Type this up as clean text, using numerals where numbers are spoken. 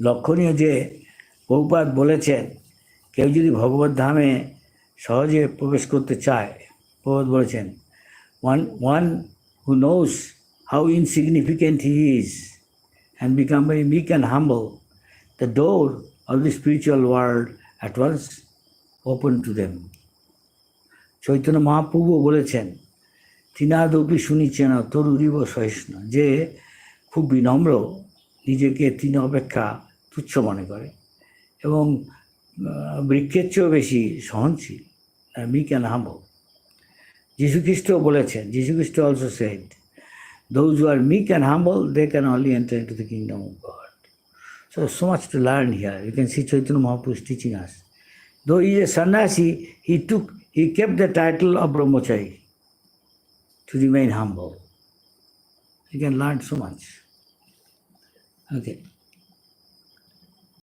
লক্ষণীয় যে প্রভুপাদ বলেছেন কেউ যদি ভগবত ধামে সহজে প্রবেশ করতে চায়, প্রভুপাদ বলেছেন one who knows how insignificant he is and become very meek and humble, the door of the spiritual world at once open to them. Chaitanya Mahaprabhu বলেছেন তৃণাদপি শুনিছেন তরুরিব সহিষ্ণু, যে খুব বিনম্র, নিজেকে তৃণ অপেক্ষা তুচ্ছ মনে করে এবং বৃক্ষের চেয়েও বেশি সহনশীল, meek and humble. যীশুখ্রিস্ট বলেছেন, যীশুখ্রিস্ট also said, those who are meek and humble, they can only enter into the kingdom of God. So much to learn here. You can see Chaitanya Mahaprabhu is teaching us. Though he is a sannyasi, he kept the title of brahmachari to remain humble. You can learn so much. Okay.